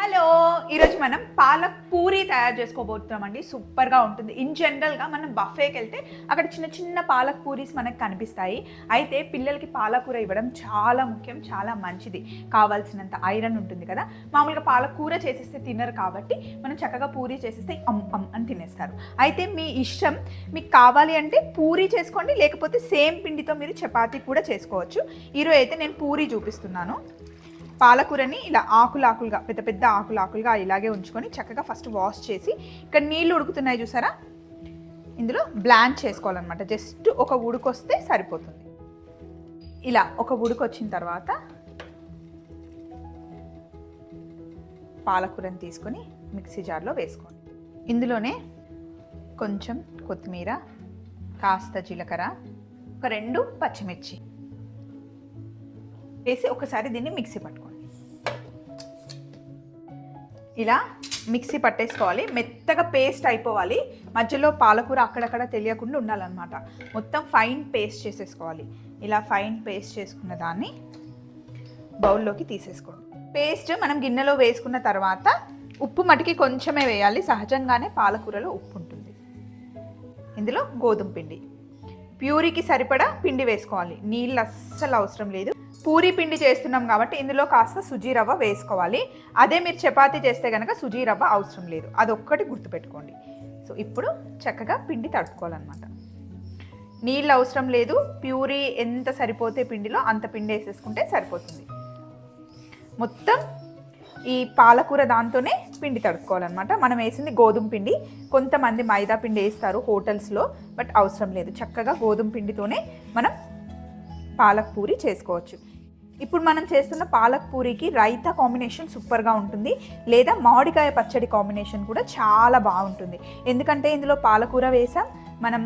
Hello, ఈరోజు మనం పాలక్ పూరి తయారు చేసుకోబోతున్నామండి. సూపర్గా ఉంటుంది. ఇన్ జనరల్గా మనం బఫేకి వెళ్తే అక్కడ చిన్న చిన్న పాలక్ పూరీస్ మనకు కనిపిస్తాయి. అయితే పిల్లలకి పాలకూర ఇవ్వడం చాలా ముఖ్యం, చాలా మంచిది. కావాల్సినంత ఐరన్ ఉంటుంది కదా. మామూలుగా పాలకూర చేసేస్తే తినరు కాబట్టి మనం చక్కగా పూరి చేసేస్తే అని తినేస్తారు. అయితే మీ ఇష్టం, మీకు కావాలి అంటే పూరి చేసుకోండి, లేకపోతే సేమ్ పిండితో మీరు చపాతీ కూడా చేసుకోవచ్చు. ఈరోజు అయితే నేను పూరి చూపిస్తున్నాను. పాలకూరని ఇలా ఆకులాకులుగా పెద్ద పెద్ద ఆకులాకులుగా ఇలాగే ఉంచుకొని చక్కగా ఫస్ట్ వాష్ చేసి, ఇక్కడ నీళ్ళు ఉడుకుతున్నాయి చూసారా, ఇందులో బ్లాంచ్ చేసుకోవాలన్నమాట. జస్ట్ ఒక ఉడుకొస్తే సరిపోతుంది. ఇలా ఒక ఉడుకు వచ్చిన తర్వాత పాలకూరని తీసుకొని మిక్సీ జార్లో వేసుకోండి. ఇందులోనే కొంచెం కొత్తిమీర, కాస్త జీలకర్ర, ఒక 2 పచ్చిమిర్చి వేసి ఒకసారి దీన్ని మిక్సీ పట్టుకోండి. ఇలా మిక్సీ పట్టేసుకోవాలి. మెత్తగా పేస్ట్ అయిపోవాలి. మధ్యలో పాలకూర అక్కడక్కడ తెలియకుండా ఉండాలన్నమాట. మొత్తం ఫైన్ పేస్ట్ చేసేసుకోవాలి. ఇలా ఫైన్ పేస్ట్ చేసుకున్న దాన్ని బౌల్లోకి తీసేసుకోండి. పేస్ట్ మనం గిన్నెలో వేసుకున్న తర్వాత ఉప్పు మటికి కొంచెమే వేయాలి. సహజంగానే పాలకూరలో ఉప్పు ఉంటుంది. ఇందులో గోధుమ పిండి, ప్యూరీకి సరిపడా పిండి వేసుకోవాలి. నీళ్ళు అస్సలు అవసరం లేదు. పూరీ పిండి చేస్తున్నాం కాబట్టి ఇందులో కాస్త సుజీ రవ్వ వేసుకోవాలి. అదే మీరు చపాతీ చేస్తే కనుక సుజీ రవ్వ అవసరం లేదు. అదొక్కటి గుర్తుపెట్టుకోండి. సో ఇప్పుడు చక్కగా పిండి తడుపుకోవాలన్నమాట. నీళ్ళు అవసరం లేదు. ప్యూరీ ఎంత సరిపోతే పిండిలో అంత పిండి వేసేసుకుంటే సరిపోతుంది. మొత్తం ఈ పాలకూర దాంతోనే పిండి తడుపుకోవాలన్నమాట. మనం వేసింది గోధుమ పిండి. కొంతమంది మైదా పిండి వేస్తారు హోటల్స్లో, బట్ అవసరం లేదు. చక్కగా గోధుమ పిండితోనే మనం పాలక్ పూరి చేసుకోవచ్చు. ఇప్పుడు మనం చేస్తున్న పాలక్ పూరికి రైతా కాంబినేషన్ సూపర్గా ఉంటుంది, లేదా మామిడికాయ పచ్చడి కాంబినేషన్ కూడా చాలా బాగుంటుంది. ఎందుకంటే ఇందులో పాలకూర వేసాం, మనం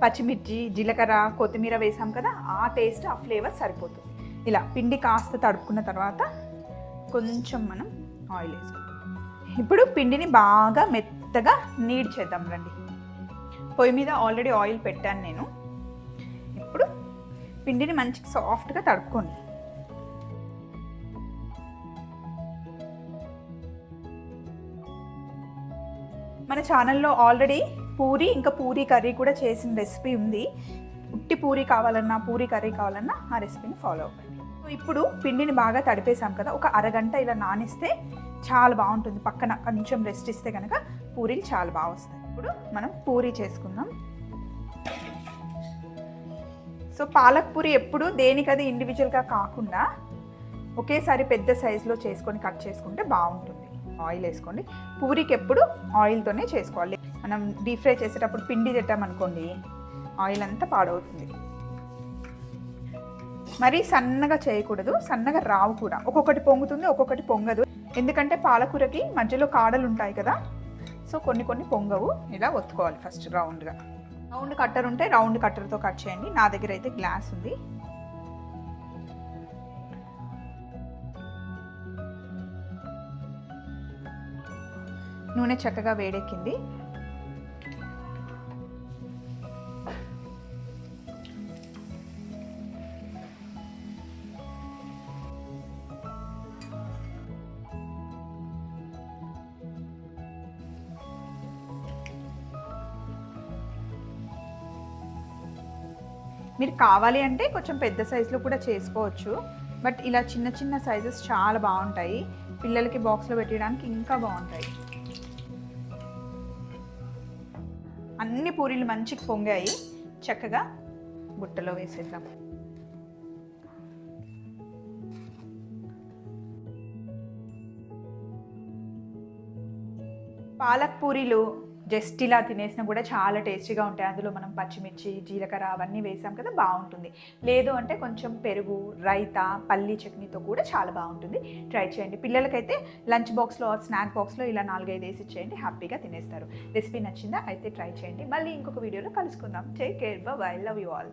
పచ్చిమిర్చి, జీలకర్ర, కొత్తిమీర వేసాం కదా, ఆ టేస్ట్, ఆ ఫ్లేవర్ సరిపోతుంది. ఇలా పిండి కాస్త తడుపుకున్న తర్వాత కొంచెం మనం ఆయిల్ వేసుకుంటాం. ఇప్పుడు పిండిని బాగా మెత్తగా నీడ్ చేద్దాం రండి. పొయ్యి మీద ఆల్రెడీ ఆయిల్ పెట్టాను నేను. ఇప్పుడు పిండిని మంచిగా సాఫ్ట్గా తడుపుకోండి. మన ఛానల్లో ఆల్రెడీ పూరి ఇంకా పూరి కర్రీ కూడా చేసిన రెసిపీ ఉంది. ఉట్టి పూరి కావాలన్నా, పూరి కర్రీ కావాలన్నా ఆ రెసిపీని ఫాలో అవ్వండి. ఇప్పుడు పిండిని బాగా తడిపేసాం కదా, ఒక అరగంట ఇలా నానిస్తే చాలా బాగుంటుంది. పక్కన కొంచెం రెస్ట్ ఇస్తే కనుక పూరీలు చాలా బాగా వస్తాయి. ఇప్పుడు మనం పూరి చేసుకుందాం. సో పాలక్ పూరి ఎప్పుడు దేనికది ఇండివిజువల్గా కాకుండా ఒకేసారి పెద్ద సైజులో చేసుకొని కట్ చేసుకుంటే బాగుంటుంది. ఆయిల్ వేసుకోండి. పూరికి ఎప్పుడు ఆయిల్తోనే చేసుకోవాలి. మనం డీప్ ఫ్రై చేసేటప్పుడు పిండి తిట్టామనుకోండి, ఆయిల్ అంతా పాడవుతుంది. మరీ సన్నగా చేయకూడదు, సన్నగా రావు కూడా. ఒక్కొక్కటి పొంగుతుంది, ఒక్కొక్కటి పొంగదు. ఎందుకంటే పాలకూరకి మధ్యలో కాడలు ఉంటాయి కదా, సో కొన్ని పొంగవు. ఇలా ఒత్తుకోవాలి ఫస్ట్ రౌండ్గా. రౌండ్ కట్టర్ ఉంటే రౌండ్ కట్టర్తో కట్ చేయండి. నా దగ్గర అయితే గ్లాస్ ఉంది. నూనె చక్కగా వేడెక్కింది. మీరు కావాలి అంటే కొంచెం పెద్ద సైజులో కూడా చేసుకోవచ్చు, బట్ ఇలా చిన్న చిన్న సైజెస్ చాలా బాగుంటాయి. పిల్లలకి బాక్స్లో పెట్టడానికి ఇంకా బాగుంటాయి. అన్ని పూరీలు మంచిగా పొంగాయి. చక్కగా బుట్టలో వేసేద్దాం. పాలక్ పూరీలు జస్ట్ ఇలా తినేసినా కూడా చాలా టేస్టీగా ఉంటాయి. అందులో మనం పచ్చిమిర్చి, జీలకర్ర అవన్నీ వేసాం కదా, బాగుంటుంది. లేదు అంటే కొంచెం పెరుగు, రైతా, పల్లీ చట్నీతో కూడా చాలా బాగుంటుంది. ట్రై చేయండి. పిల్లలకైతే లంచ్ బాక్స్లో, స్నాక్ బాక్స్లో ఇలా 4-5 వేసి ఇచ్చేయండి, హ్యాపీగా తినేస్తారు. రెసిపీ నచ్చిందా? అయితే ట్రై చేయండి. మళ్ళీ ఇంకొక వీడియోలో కలుసుకుందాం. Take care, by, love you all.